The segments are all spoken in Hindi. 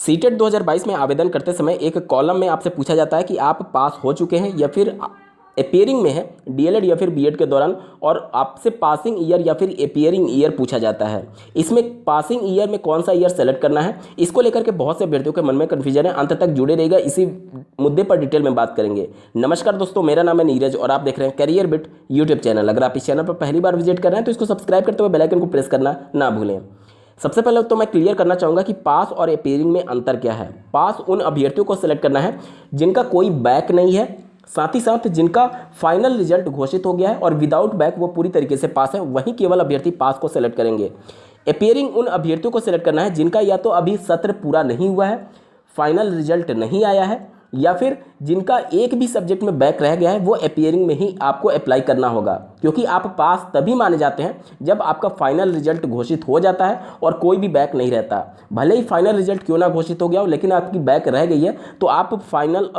सीटेट 2022 में आवेदन करते समय एक कॉलम में आपसे पूछा जाता है कि आप पास हो चुके हैं या फिर अपेयरिंग में है डीएलएड या फिर बीएड के दौरान, और आपसे पासिंग ईयर या फिर अपेयरिंग ईयर पूछा जाता है। इसमें पासिंग ईयर में कौन सा ईयर सेलेक्ट करना है, इसको लेकर के बहुत से अभ्यर्थियों के मन में कन्फ्यूजन है। अंत तक जुड़े रहेगा, इसी मुद्दे पर डिटेल में बात करेंगे। नमस्कार दोस्तों, मेरा नाम है नीरज और आप देख रहे हैं करियर बिट यूट्यूब चैनल। अगर आप इस चैनल पर पहली बार विजिट कर रहे हैं तो इसको सब्सक्राइब करते हुए बेल आइकन को प्रेस करना ना भूलें। सबसे पहले तो मैं क्लियर करना चाहूँगा कि पास और अपेयरिंग में अंतर क्या है। पास उन अभ्यर्थियों को सेलेक्ट करना है जिनका कोई बैक नहीं है, साथ ही साथ जिनका फाइनल रिजल्ट घोषित हो गया है और विदाउट बैक वो पूरी तरीके से पास है, वहीं केवल अभ्यर्थी पास को सेलेक्ट करेंगे। अपेयरिंग उन अभ्यर्थियों को सेलेक्ट करना है जिनका या तो अभी सत्र पूरा नहीं हुआ है, फाइनल रिजल्ट नहीं आया है, या फिर जिनका एक भी सब्जेक्ट में बैक रह गया है, वो अपेयरिंग में ही आपको अप्लाई करना होगा। क्योंकि आप पास तभी माने जाते हैं जब आपका फाइनल रिजल्ट घोषित हो जाता है और कोई भी बैक नहीं रहता। भले ही फाइनल रिजल्ट क्यों ना घोषित हो गया हो, लेकिन आपकी बैक रह गई है तो आप फाइनल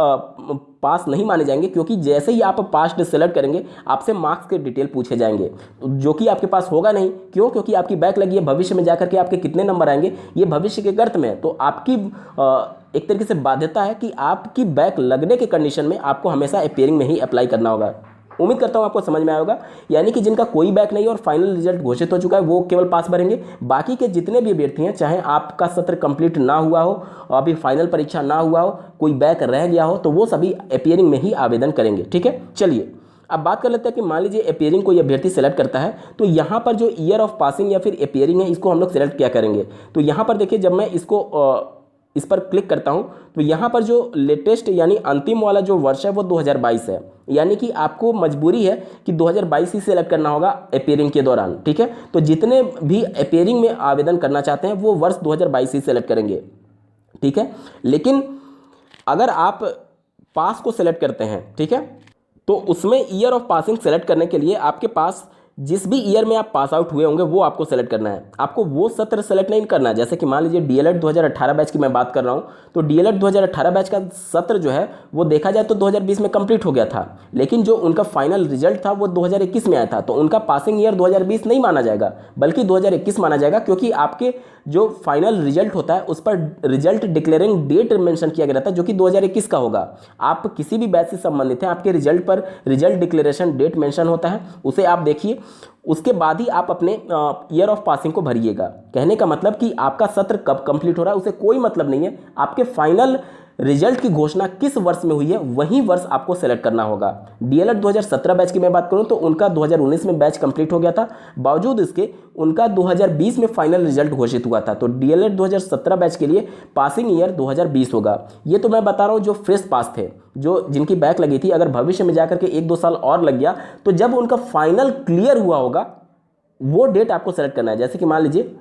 पास नहीं माने जाएंगे। क्योंकि जैसे ही आप पास सेलेक्ट करेंगे आपसे मार्क्स के डिटेल पूछे जाएंगे, जो कि आपके पास होगा नहीं। क्यों? क्योंकि आपकी बैक लगी है, भविष्य में जाकर के आपके कितने नंबर आएंगे ये भविष्य के गर्त में है। तो आपकी एक तरीके से बाध्यता है कि आपकी बैक लगने के कंडीशन में आपको हमेशा अपेयरिंग में ही अप्लाई करना होगा। उम्मीद करता हूं आपको समझ में आया होगा। यानी कि जिनका कोई बैक नहीं और फाइनल रिजल्ट घोषित हो चुका है वो केवल पास भरेंगे। बाकी के जितने भी अभ्यर्थी हैं, चाहे आपका सत्र कंप्लीट ना हुआ हो, अभी फाइनल परीक्षा ना हुआ हो, कोई बैक रह गया हो, तो वो सभी अपेयरिंग में ही आवेदन करेंगे। ठीक है, चलिए अब बात कर लेते हैं कि मान लीजिए अपेयरिंग कोई अभ्यर्थी सेलेक्ट करता है तो यहाँ पर जो ईयर ऑफ पासिंग या फिर अपेयरिंग है, इसको हम लोग सेलेक्ट क्या करेंगे। तो यहाँ पर देखिए, जब मैं इस पर क्लिक करता हूं तो यहाँ पर जो लेटेस्ट यानी अंतिम वाला जो वर्ष है वो 2022 है। यानी कि आपको मजबूरी है कि 2022 ही सेलेक्ट करना होगा अपेयरिंग के दौरान। ठीक है, तो जितने भी अपेयरिंग में आवेदन करना चाहते हैं वो वर्ष 2022 ही सेलेक्ट करेंगे। ठीक है, लेकिन अगर आप पास को सेलेक्ट करते हैं, ठीक है, तो उसमें ईयर ऑफ पासिंग सेलेक्ट करने के लिए आपके पास जिस भी ईयर में आप पास आउट हुए होंगे वो आपको सेलेक्ट करना है। आपको वो सत्र सेलेक्ट नहीं करना है। जैसे कि मान लीजिए डीएलएड 2018 बैच की मैं बात कर रहा हूँ, तो डीएलएड 2018 बैच का सत्र जो है वो देखा जाए तो 2020 में कंप्लीट हो गया था, लेकिन जो उनका फाइनल रिजल्ट था वो 2021 में आया था। तो उनका पासिंग ईयर 2020 नहीं माना जाएगा बल्कि 2021 माना जाएगा, क्योंकि आपके जो फाइनल रिजल्ट होता है उस पर रिजल्ट डिक्लेयरिंग डेट मेंशन किया गया था जो कि 2021 का होगा। आप किसी भी बैच से संबंधित हैं, आपके रिजल्ट पर रिजल्ट डिक्लेरेशन डेट मेंशन होता है, उसे आप देखिए, उसके बाद ही आप अपने ईयर ऑफ पासिंग को भरिएगा। कहने का मतलब कि आपका सत्र कब कंप्लीट हो रहा है उसे कोई मतलब नहीं है, आपके फाइनल रिजल्ट की घोषणा किस वर्ष में हुई है वही वर्ष आपको सेलेक्ट करना होगा। डीएलएड 2017 बैच की मैं बात करूं तो उनका 2019 में बैच कंप्लीट हो गया था, बावजूद इसके उनका 2020 में फाइनल रिजल्ट घोषित हुआ था। तो डीएलएड 2017 बैच के लिए पासिंग ईयर 2020 होगा। ये तो मैं बता रहा हूं जो फ्रेश पास थे, जो जिनकी बैक लगी थी। अगर भविष्य में जाकर के 1-2 साल और लग गया तो जब उनका फाइनल क्लियर हुआ होगा वो डेट आपको सेलेक्ट करना है। जैसे कि मान लीजिए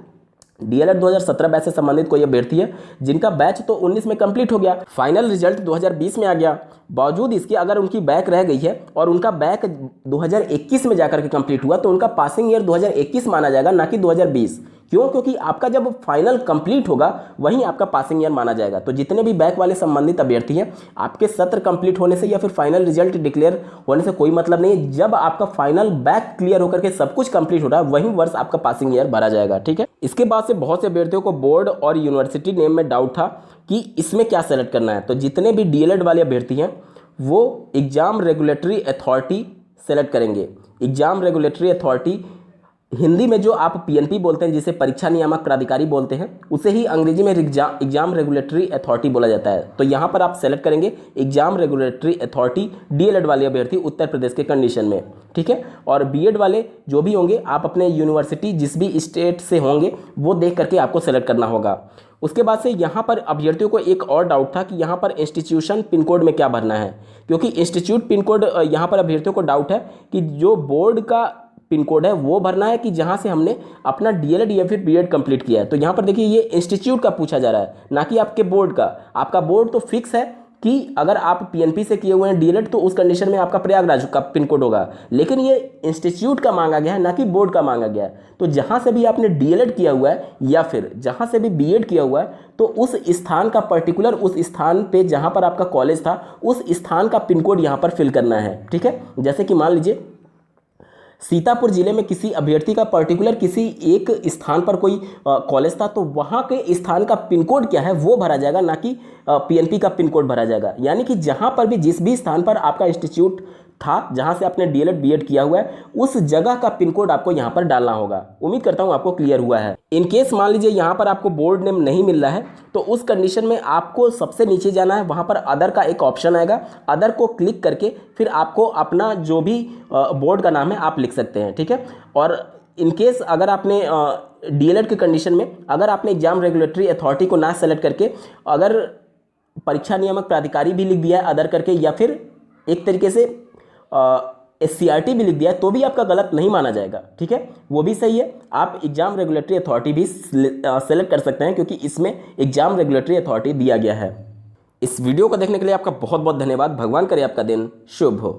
डीएलएड 2017 बैच से संबंधित कोई अभ्यर्थी है जिनका बैच तो 19 में कंप्लीट हो गया, फाइनल रिजल्ट 2020 में आ गया, बावजूद इसके अगर उनकी बैक रह गई है और उनका बैक 2021 में जाकर के कंप्लीट हुआ तो उनका पासिंग ईयर 2021 माना जाएगा, ना कि 2020। क्यों? क्योंकि आपका जब फाइनल कंप्लीट होगा वहीं आपका पासिंग ईयर माना जाएगा। तो जितने भी बैक वाले संबंधित अभ्यर्थी हैं, आपके सत्र कंप्लीट होने से या फिर फाइनल रिजल्ट डिक्लेयर होने से कोई मतलब नहीं है। जब आपका फाइनल बैक क्लियर होकर के सब कुछ कंप्लीट हो रहा है वहीं वर्ष आपका पासिंग ईयर भरा जाएगा। ठीक है, इसके बाद से बहुत से अभ्यर्थियों को बोर्ड और यूनिवर्सिटी नेम में डाउट था कि इसमें क्या सेलेक्ट करना है। तो जितने भी डीएलएड वाले अभ्यर्थी हैं वो एग्जाम रेगुलेटरी अथॉरिटी सेलेक्ट करेंगे। एग्जाम रेगुलेटरी अथॉरिटी हिंदी में जो आप पीएनपी बोलते हैं, जिसे परीक्षा नियामक प्राधिकारी बोलते हैं, उसे ही अंग्रेजी में एग्जाम रेगुलेटरी अथॉरिटी बोला जाता है। तो यहाँ पर आप सेलेक्ट करेंगे एग्जाम रेगुलेटरी अथॉरिटी डीएलएड वाले अभ्यर्थी उत्तर प्रदेश के कंडीशन में। ठीक है, और बीएड वाले जो भी होंगे आप अपने यूनिवर्सिटी जिस भी स्टेट से होंगे वो देख करके आपको सेलेक्ट करना होगा। उसके बाद से यहाँ पर अभ्यर्थियों को एक और डाउट था कि यहाँ पर इंस्टीट्यूशन पिन कोड में क्या भरना है। क्योंकि इंस्टीट्यूट पिन कोड यहाँ पर अभ्यर्थियों को डाउट है कि जो बोर्ड का पिन कोड है वो भरना है कि जहां से हमने अपना डीएलएड या फिर बीएड कंप्लीट किया है। तो यहां पर देखिए ये इंस्टीट्यूट का पूछा जा रहा है, ना कि आपके बोर्ड का। आपका बोर्ड तो फिक्स है कि अगर आप पीएनपी से किए हुए हैं डीएलएड तो उस कंडीशन में आपका प्रयागराज का पिन कोड होगा, लेकिन ये इंस्टीट्यूट का मांगा गया है, ना कि बोर्ड का मांगा गया है। तो जहां से भी आपने डीएलएड किया हुआ है या फिर जहां से भी बीएड किया हुआ है तो उस स्थान का पर्टिकुलर, उस स्थान पे जहां पर आपका कॉलेज था उस स्थान का पिन कोड यहाँ पर फिल करना है। ठीक है, जैसे कि मान लीजिए सीतापुर जिले में किसी अभ्यर्थी का पर्टिकुलर किसी एक स्थान पर कोई कॉलेज था, तो वहाँ के स्थान का पिन कोड क्या है वो भरा जाएगा, ना कि पीएनपी का पिन कोड भरा जाएगा। यानी कि जहाँ पर भी जिस भी स्थान पर आपका इंस्टीट्यूट था, जहाँ से आपने डीएलएड बीएड किया हुआ है, उस जगह का पिन कोड आपको यहाँ पर डालना होगा। उम्मीद करता हूँ आपको क्लियर हुआ है। इन केस मान लीजिए यहाँ पर आपको बोर्ड नेम नहीं मिल रहा है, तो उस कंडीशन में आपको सबसे नीचे जाना है, वहाँ पर अदर का एक ऑप्शन आएगा। अदर को क्लिक करके फिर आपको अपना जो भी बोर्ड का नाम है आप लिख सकते हैं, ठीक है। और इन केस अगर आपने डीएलएड के कंडीशन में अगर आपने एग्जाम रेगुलेटरी अथॉरिटी को ना सेलेक्ट करके अगर परीक्षा नियामक प्राधिकारी भी लिख दिया है अदर करके, या फिर एक तरीके से SCRT भी लिख दिया है, तो भी आपका गलत नहीं माना जाएगा, ठीक है, वो भी सही है। आप एग्जाम रेगुलेटरी अथॉरिटी भी सेलेक्ट कर सकते हैं, क्योंकि इसमें एग्जाम रेगुलेटरी अथॉरिटी दिया गया है। इस वीडियो को देखने के लिए आपका बहुत बहुत धन्यवाद। भगवान करे आपका दिन शुभ हो।